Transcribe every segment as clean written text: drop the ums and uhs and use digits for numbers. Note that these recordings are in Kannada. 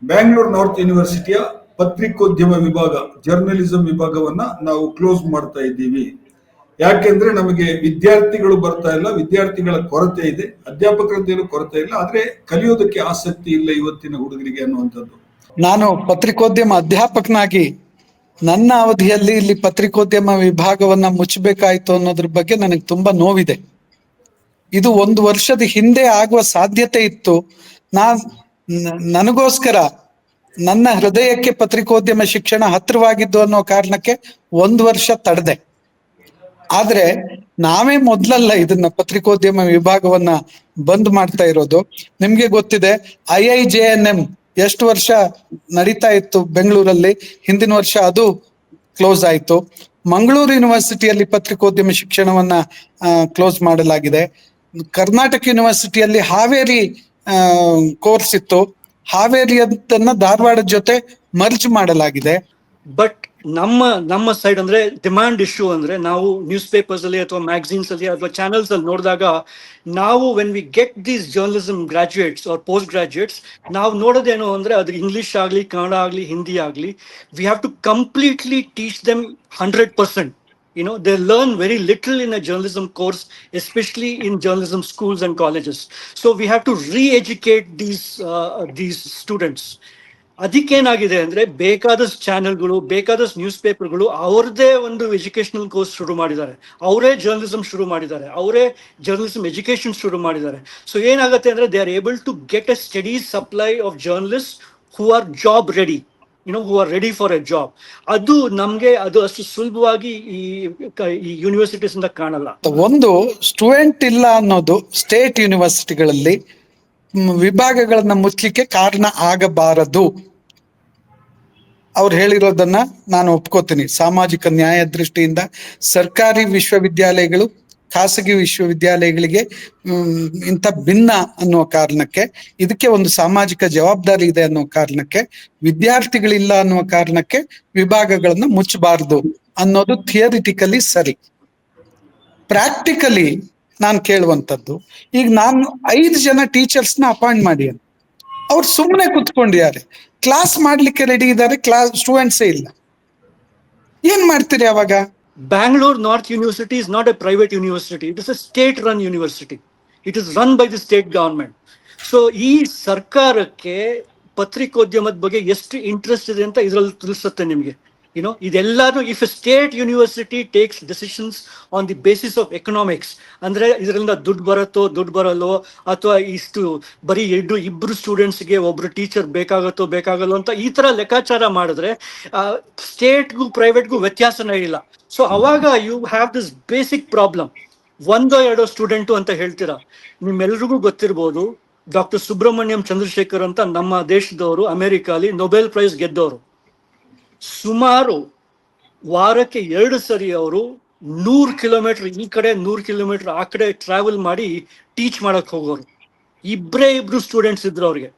ಬ್ಯಾಂಗ್ಳೂರ್ ನಾರ್ತ್ ಯೂನಿವರ್ಸಿಟಿಯ ಪತ್ರಿಕೋದ್ಯಮ ವಿಭಾಗ, ಜರ್ನಲಿಸಂ ವಿಭಾಗವನ್ನ ನಾವು ಕ್ಲೋಸ್ ಮಾಡ್ತಾ ಇದ್ದೀವಿ. ಯಾಕೆಂದ್ರೆ ನಮಗೆ ವಿದ್ಯಾರ್ಥಿಗಳು ಬರ್ತಾ ಇಲ್ಲ, ವಿದ್ಯಾರ್ಥಿಗಳ ಕೊರತೆ ಇದೆ, ಅಧ್ಯಾಪಕರದ್ದೇನು ಕೊರತೆ ಇಲ್ಲ, ಆದ್ರೆ ಕಲಿಯೋದಕ್ಕೆ ಆಸಕ್ತಿ ಇಲ್ಲ ಇವತ್ತಿನ ಹುಡುಗರಿಗೆ ಅನ್ನುವಂಥದ್ದು. ನಾನು ಪತ್ರಿಕೋದ್ಯಮ ಅಧ್ಯಾಪಕನಾಗಿ ನನ್ನ ಅವಧಿಯಲ್ಲಿ ಇಲ್ಲಿ ಪತ್ರಿಕೋದ್ಯಮ ವಿಭಾಗವನ್ನ ಮುಚ್ಚಬೇಕಾಯ್ತು ಅನ್ನೋದ್ರ ಬಗ್ಗೆ ನನಗೆ ತುಂಬಾ ನೋವಿದೆ. ಇದು 1 ವರ್ಷದ ಹಿಂದೆ ಆಗುವ ಸಾಧ್ಯತೆ ಇತ್ತು. ನನಗೋಸ್ಕರ ನನ್ನ ಹೃದಯಕ್ಕೆ ಪತ್ರಿಕೋದ್ಯಮ ಶಿಕ್ಷಣ ಹತ್ತಿರವಾಗಿದ್ದು ಅನ್ನೋ ಕಾರಣಕ್ಕೆ 1 ವರ್ಷ ತಡೆದೆ. ಆದ್ರೆ ನಾವೇ ಮೊದಲಲ್ಲ ಇದನ್ನ ಪತ್ರಿಕೋದ್ಯಮ ವಿಭಾಗವನ್ನ ಬಂದ್ ಮಾಡ್ತಾ ಇರೋದು. ನಿಮ್ಗೆ ಗೊತ್ತಿದೆ, IIJNM ಎಷ್ಟು ವರ್ಷ ನಡೀತಾ ಇತ್ತು ಬೆಂಗಳೂರಲ್ಲಿ, ಹಿಂದಿನ ವರ್ಷ ಅದು ಕ್ಲೋಸ್ ಆಯ್ತು. ಮಂಗಳೂರು ಯೂನಿವರ್ಸಿಟಿಯಲ್ಲಿ ಪತ್ರಿಕೋದ್ಯಮ ಶಿಕ್ಷಣವನ್ನ ಕ್ಲೋಸ್ ಮಾಡಲಾಗಿದೆ. ಕರ್ನಾಟಕ ಯೂನಿವರ್ಸಿಟಿಯಲ್ಲಿ ಹಾವೇರಿ ಕೋರ್ಸ್ ಇತ್ತು, ಹಾವೇರಿ ಅಂತನ್ನ ಧಾರವಾಡದ ಜೊತೆ ಮರ್ಜ್ ಮಾಡಲಾಗಿದೆ. ಬಟ್ ನಮ್ಮ ಸೈಡ್ ಅಂದ್ರೆ ಡಿಮ್ಯಾಂಡ್ ಇಶ್ಯೂ ಅಂದ್ರೆ ನಾವು ನ್ಯೂಸ್ ಪೇಪರ್ಸ್ ಅಲ್ಲಿ ಅಥವಾ ಮ್ಯಾಗಝೀನ್ಸ್ ಅಲ್ಲಿ ಅಥವಾ ಚಾನೆಲ್ಸ್ ಅಲ್ಲಿ ನೋಡಿದಾಗ ನಾವು when we get these journalism graduates or post graduates, ನಾವು ನೋಡೋದೇನು ಅಂದ್ರೆ ಅದು ಇಂಗ್ಲಿಷ್ ಆಗ್ಲಿ, ಕನ್ನಡ ಆಗ್ಲಿ, ಹಿಂದಿ ಆಗ್ಲಿ, we have to completely teach them 100%. They learn very little in a journalism course, especially in journalism schools and colleges. So we have to re-educate these students. ಅದಕ್ಕೇನಾಗಿದೆ ಅಂದ್ರೆ ಬೇಕಾದಷ್ಟು ಚಾನೆಲ್ಗಳು, ಬೇಕಾದಷ್ಟು ನ್ಯೂಸ್ ಪೇಪರ್ಗಳು ಅವ್ರದ್ದೇ ಒಂದು ಎಜುಕೇಶನಲ್ ಕೋರ್ಸ್ ಶುರು ಮಾಡಿದ್ದಾರೆ, ಅವರೇ ಜರ್ನಲಿಸಮ್ ಶುರು ಮಾಡಿದ್ದಾರೆ, ಅವರೇ ಜರ್ನಲಿಸಮ್ ಎಜುಕೇಶನ್ ಶುರು ಮಾಡಿದ್ದಾರೆ. ಸೊ ಏನಾಗುತ್ತೆ ಅಂದ್ರೆ they are able to get a study supply of journalist who are job ready, who are ready for a job. ಅದು ಅಷ್ಟು ಸುಲಭವಾಗಿ ಈ ಯೂನಿವರ್ಸಿಟೀಸ್ ಇಂದ ಕಾಣಲ್ಲ. ಒಂದು ಸ್ಟೂಡೆಂಟ್ ಇಲ್ಲ ಅನ್ನೋದು ಸ್ಟೇಟ್ ಯೂನಿವರ್ಸಿಟಿಗಳಲ್ಲಿ ವಿಭಾಗಗಳನ್ನ ಮುಚ್ಚಲಿಕ್ಕೆ ಕಾರಣ ಆಗಬಾರದು. ಅವ್ರು ಹೇಳಿರೋದನ್ನ ನಾನು ಒಪ್ಕೋತೀನಿ. ಸಾಮಾಜಿಕ ನ್ಯಾಯ ದೃಷ್ಟಿಯಿಂದ ಸರ್ಕಾರಿ ವಿಶ್ವವಿದ್ಯಾಲಯಗಳು ಖಾಸಗಿ ವಿಶ್ವವಿದ್ಯಾಲಯಗಳಿಗೆ ಇಂಥ ಭಿನ್ನ ಅನ್ನೋ ಕಾರಣಕ್ಕೆ, ಇದಕ್ಕೆ ಒಂದು ಸಾಮಾಜಿಕ ಜವಾಬ್ದಾರಿ ಇದೆ ಅನ್ನೋ ಕಾರಣಕ್ಕೆ, ವಿದ್ಯಾರ್ಥಿಗಳಿಲ್ಲ ಅನ್ನುವ ಕಾರಣಕ್ಕೆ ವಿಭಾಗಗಳನ್ನ ಮುಚ್ಚಬಾರದು ಅನ್ನೋದು ಥಿಯರಿಟಿಕಲಿ ಸರಿ. ಪ್ರಾಕ್ಟಿಕಲಿ ನಾನು ಕೇಳುವಂಥದ್ದು, ಈಗ ನಾನು 5 ಜನ ಟೀಚರ್ಸ್ನ ಅಪಾಯಿಂಟ್ ಮಾಡಿ, ಅವ್ರು ಸುಮ್ಮನೆ ಕುತ್ಕೊಂಡಿದ್ದಾರೆ, ಕ್ಲಾಸ್ ಮಾಡ್ಲಿಕ್ಕೆ ರೆಡಿ ಇದ್ದಾರೆ, ಸ್ಟೂಡೆಂಟ್ಸೇ ಇಲ್ಲ. ಏನ್ ಮಾಡ್ತೀರಿ ಅವಾಗ? Bangalore North University is not a private university. It is a state-run university. It is run by the state government. So ಈ ಸರ್ಕಾರಕ್ಕೆ ಪತ್ರಿಕೋದ್ಯಮದ ಬಗ್ಗೆ ಎಷ್ಟು ಇಂಟ್ರೆಸ್ಟ್ ಇದೆ ಅಂತ ಇದರಲ್ಲಿ ತಿಳಿಸುತ್ತೆ ನಿಮಗೆ. ಇದೆಲ್ಲಾನು, if a state university takes decisions on the basis of economics, ಅಂದ್ರೆ ಇದರಿಂದ ದುಡ್ಡು ಬರಲ್ಲೋ, ಅಥವಾ ಇಷ್ಟು ಬರೀ ಇಬ್ರು ಸ್ಟೂಡೆಂಟ್ಸ್ಗೆ ಒಬ್ರು ಟೀಚರ್ ಬೇಕಾಗಲ್ಲೋ ಅಂತ ಈ ತರ ಲೆಕ್ಕಾಚಾರ ಮಾಡಿದ್ರೆ ಸ್ಟೇಟ್ಗೂ ಪ್ರೈವೇಟ್ಗೂ ವ್ಯತ್ಯಾಸನೇ ಇಲ್ಲ. ಸೊ ಅವಾಗ you have this basic problem. 1-2 student ಅಂತ ಹೇಳ್ತೀರಾ. ನಿಮ್ಮೆಲ್ರಿಗೂ ಗೊತ್ತಿರ್ಬೋದು, ಡಾಕ್ಟರ್ ಸುಬ್ರಹ್ಮಣ್ಯಂ ಚಂದ್ರಶೇಖರ್ ಅಂತ ನಮ್ಮ ದೇಶದವರು, ಅಮೆರಿಕಾಲಿ ನೊಬೆಲ್ ಪ್ರೈಸ್ ಗೆದ್ದವರು. ಸುಮಾರು ವಾರಕ್ಕೆ 2 ಸರಿ ಅವರು 100 ಕಿಲೋಮೀಟರ್ ಈ ಕಡೆ 100 ಕಿಲೋಮೀಟರ್ ಆ ಕಡೆ ಟ್ರಾವೆಲ್ ಮಾಡಿ ಟೀಚ್ ಮಾಡಕ್ ಹೋಗೋರು. ಇಬ್ರು ಸ್ಟೂಡೆಂಟ್ಸ್ ಇದ್ರು ಅವ್ರಿಗೆ.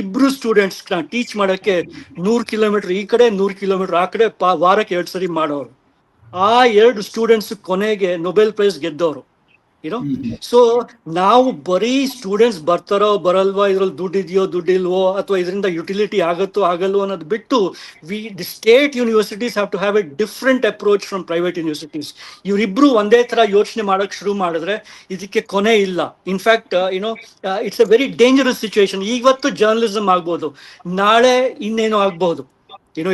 ಇಬ್ರು ಸ್ಟೂಡೆಂಟ್ಸ್ ಟೀಚ್ ಮಾಡಕ್ಕೆ 100 ಕಿಲೋಮೀಟರ್ ಈ ಕಡೆ 100 ಕಿಲೋಮೀಟರ್ ಆ ಕಡೆ ವಾರಕ್ಕೆ 2 ಸರಿ ಮಾಡೋರು. ಆ 2 ಸ್ಟೂಡೆಂಟ್ಸ್ ಕೊನೆಗೆ ನೊಬೆಲ್ ಪ್ರೈಸ್ ಗೆದ್ದವರು. ಸೊ ನಾವು ಬರೀ ಸ್ಟೂಡೆಂಟ್ಸ್ ಬರ್ತಾರೋ ಬರಲ್ವಾ, ಇದ್ರಲ್ಲಿ ದುಡ್ಡಿಲ್ವೋ, ಅಥವಾ ಇದರಿಂದ ಯುಟಿಲಿಟಿ ಆಗಲ್ವೋ ಅನ್ನೋದು ಬಿಟ್ಟು, the state universities have to have a different approach from private universities. ಇವರಿಬ್ರು ಒಂದೇ ತರ ಯೋಚನೆ ಮಾಡಕ್ ಶುರು ಮಾಡಿದ್ರೆ ಇದಕ್ಕೆ ಕೊನೆ ಇಲ್ಲ. In fact it's a very dangerous situation. ಇವತ್ತು ಜರ್ನಲಿಸಮ್ ಆಗ್ಬೋದು, ನಾಳೆ ಇನ್ನೇನೋ ಆಗ್ಬಹುದು.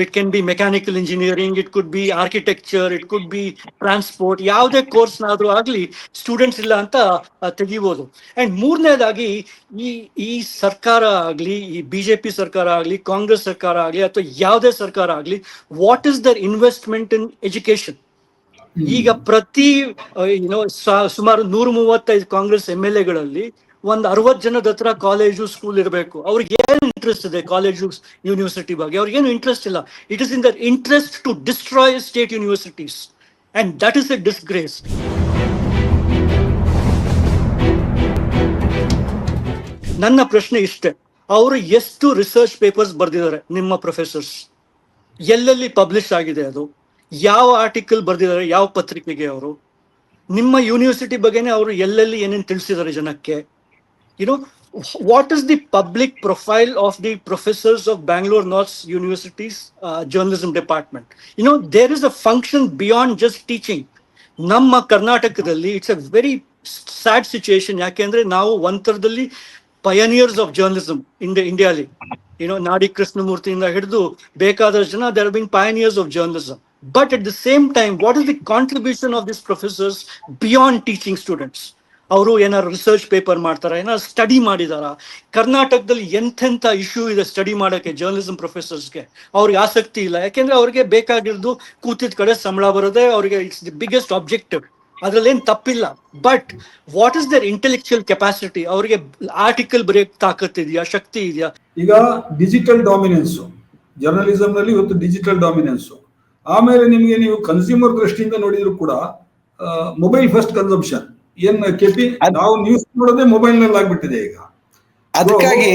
It can be mechanical engineering, it could be architecture, it could be transport. ಯಾವುದೇ ಕೋರ್ಸ್ನಾದ್ರೂ ಆಗ್ಲಿ ಸ್ಟೂಡೆಂಟ್ಸ್ ಇಲ್ಲ ಅಂತ ತೆಗಿಬೋದು. ಅಂಡ್ ಮೂರನೇದಾಗಿ ಈ ಸರ್ಕಾರ ಆಗ್ಲಿ, ಈ ಬಿಜೆಪಿ ಸರ್ಕಾರ ಆಗ್ಲಿ, ಕಾಂಗ್ರೆಸ್ ಸರ್ಕಾರ ಆಗ್ಲಿ, ಅಥವಾ ಯಾವುದೇ ಸರ್ಕಾರ ಆಗ್ಲಿ, what is their investment in education? ಈಗ ಪ್ರತಿ ಸುಮಾರು 135 ಕಾಂಗ್ರೆಸ್ MLAಗಳಲ್ಲಿ ಒಂದು 60 ಜನದ ಹತ್ರ ಕಾಲೇಜು ಸ್ಕೂಲ್ ಇರಬೇಕು. ಅವ್ರಿಗೆ ಏನು ಇಂಟ್ರೆಸ್ಟ್ ಇದೆ ಕಾಲೇಜು ಯೂನಿವರ್ಸಿಟಿ ಬಗ್ಗೆ? ಅವ್ರಿಗೇನು ಇಂಟ್ರೆಸ್ಟ್ ಇಲ್ಲ. It is in their interest to destroy state universities, and that is a disgrace. ನನ್ನ ಪ್ರಶ್ನೆ ಇಷ್ಟೇ, ಅವರು ಎಷ್ಟು ರಿಸರ್ಚ್ ಪೇಪರ್ಸ್ ಬರೆದಿದ್ದಾರೆ ನಿಮ್ಮ ಪ್ರೊಫೆಸರ್ಸ್? ಎಲ್ಲೆಲ್ಲಿ ಪಬ್ಲಿಷ್ ಆಗಿದೆ ಅದು? ಯಾವ ಆರ್ಟಿಕಲ್ ಬರೆದಿದ್ದಾರೆ, ಯಾವ ಪತ್ರಿಕೆಗೆ? ಅವರು ನಿಮ್ಮ ಯೂನಿವರ್ಸಿಟಿ ಬಗ್ಗೆನೇ ಅವರು ಎಲ್ಲೆಲ್ಲಿ ಏನೇನು ತಿಳಿಸಿದ್ದಾರೆ ಜನಕ್ಕೆ? what is the public profile of the professors of Bangalore North University's journalism department? You know, there is a function beyond just teaching. ನಮ್ಮ ಕರ್ನಾಟಕದಲ್ಲಿ it's a very sad situation. ಯಾಕೆಂದ್ರೆ ನಾವು ಒಂಥರದಲ್ಲಿ ಪಯನಿಯರ್ಸ್ ಆಫ್ ಜರ್ನಲಿಸಮ್ ಇಂಡಿಯಾಲಿ, ಯುನೋ ನಾಡಿ ಕೃಷ್ಣಮೂರ್ತಿಯಿಂದ ಹಿಡಿದು ಬೇಕಾದಷ್ಟು ಜನ they are being pioneers of journalism. But at the same time, what is the contribution of this professors beyond teaching students? ಅವರು ಏನಾದ್ರು ರಿಸರ್ಚ್ ಪೇಪರ್ ಮಾಡ್ತಾರ, ಏನಾದ್ರು ಸ್ಟಡಿ ಮಾಡಿದಾರ? ಕರ್ನಾಟಕದಲ್ಲಿ ಎಂತೆಂಥ ಇಶ್ಯೂ ಇದೆ ಸ್ಟಡಿ ಮಾಡೋಕ್ಕೆ ಜರ್ನಲಿಸಮ್ ಪ್ರೊಫೆಸರ್ಸ್ಗೆ. ಅವ್ರಿಗೆ ಆಸಕ್ತಿ ಇಲ್ಲ, ಯಾಕೆಂದ್ರೆ ಅವ್ರಿಗೆ ಬೇಕಾಗಿರೋದು ಕೂತಿದ ಕಡೆ ಸಂಬಳ ಬರೋದೇ ಅವ್ರಿಗೆ. ಇಟ್ಸ್ ದಿ ಬಿಗ್ಗೆಸ್ಟ್ ಆಬ್ಜೆಕ್ಟಿವ್, ಅದ್ರಲ್ಲೇನು ತಪ್ಪಿಲ್ಲ. But what is their intellectual capacity? ಅವ್ರಿಗೆ ಆರ್ಟಿಕಲ್ ಬರೆಯಕ್ ತಾಕತ್ತಿದೆಯಾ, ಶಕ್ತಿ ಇದೆಯಾ? ಈಗ ಡಿಜಿಟಲ್ ಡಾಮಿನೆನ್ಸ್ ಜರ್ನಲಿಸಮ್ ನಲ್ಲಿ ಇವತ್ತು ಡಿಜಿಟಲ್ ಡಾಮಿನೆನ್ಸ್. ಆಮೇಲೆ ನಿಮ್ಗೆ ನೀವು ಕನ್ಸ್ಯೂಮರ್ ದೃಷ್ಟಿಯಿಂದ ನೋಡಿದ್ರು ಕೂಡ ಮೊಬೈಲ್ ಫಸ್ಟ್ ಕನ್ಸಂಪ್ಷನ್ ಏನ್ ಕೆಪಿ, ನಾವು ನ್ಯೂಸ್ ನೋಡೋದೇ ಮೊಬೈಲ್ ನಲ್ಲಿ ಆಗ್ಬಿಟ್ಟಿದೆ ಈಗ. ಅದಕ್ಕಾಗಿ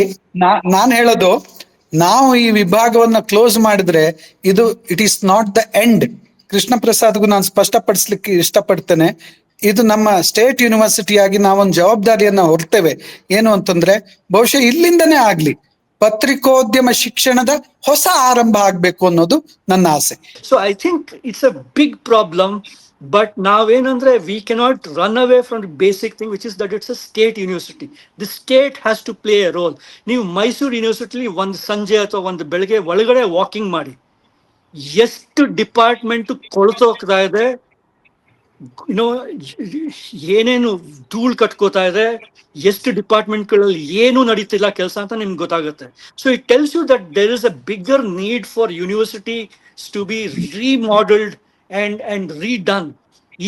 ನಾನ್ ಹೇಳೋದು, ನಾವು ಈ ವಿಭಾಗವನ್ನ ಕ್ಲೋಸ್ ಮಾಡಿದ್ರೆ ಇದು it is not the end. Krishna ಪ್ರಸಾದ್ಗೂ ನಾನು ಸ್ಪಷ್ಟಪಡಿಸ್ಲಿಕ್ಕೆ ಇಷ್ಟಪಡ್ತೇನೆ, ಇದು ನಮ್ಮ ಸ್ಟೇಟ್ ಯೂನಿವರ್ಸಿಟಿಯಾಗಿ ನಾವೊಂದು ಜವಾಬ್ದಾರಿಯನ್ನ ಹೊರ್ತೇವೆ. ಏನು ಅಂತಂದ್ರೆ, ಬಹುಶಃ ಇಲ್ಲಿಂದನೇ ಆಗ್ಲಿ ಪತ್ರಿಕೋದ್ಯಮ ಶಿಕ್ಷಣದ ಹೊಸ ಆರಂಭ ಆಗ್ಬೇಕು ಅನ್ನೋದು ನನ್ನ ಆಸೆ. So I think it's a big problem. But ನಾವೇನಂದ್ರೆ, we cannot run away from the basic thing which is that it's a state university. The state has to play a role. ನೀವು ಮೈಸೂರು ಯೂನಿವರ್ಸಿಟಿ ಒಂದು ಸಂಜೆ ಅಥವಾ ಒಂದು ಬೆಳಗ್ಗೆ ಒಳಗಡೆ ವಾಕಿಂಗ್ ಮಾಡಿ, ಎಷ್ಟು ಡಿಪಾರ್ಟ್ಮೆಂಟ್ ಕೊಳ್ತೋಗ್ತಾ ಇದೆ, ಯುನೋ ಏನೇನು ಧೂಳ್ ಕಟ್ಕೋತಾ ಇದೆ, ಎಷ್ಟು ಡಿಪಾರ್ಟ್ಮೆಂಟ್ಗಳಲ್ಲಿ ಏನು ನಡೀತಿಲ್ಲ ಕೆಲಸ ಅಂತ ನಿಮ್ಗೆ ಗೊತ್ತಾಗುತ್ತೆ. So it tells you that there is a bigger need for university to be remodelled and redone.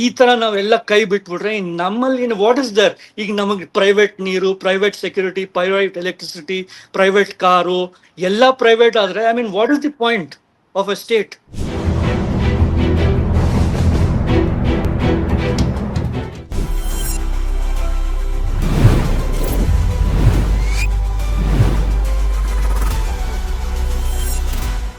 ಈ ತರ ನಾವೆಲ್ಲ ಕೈ ಬಿಟ್ಬಿಟ್ರೆ ನಮ್ಮಲ್ಲಿ ವಾಟ್ ಇಸ್ ದರ್? ಈಗ ನಮಗೆ ಪ್ರೈವೇಟ್ ನೀರು, private security, private electricity, private car ಎಲ್ಲ ಪ್ರೈವೇಟ್ ಆದ್ರೆ, I mean what is the point of a state?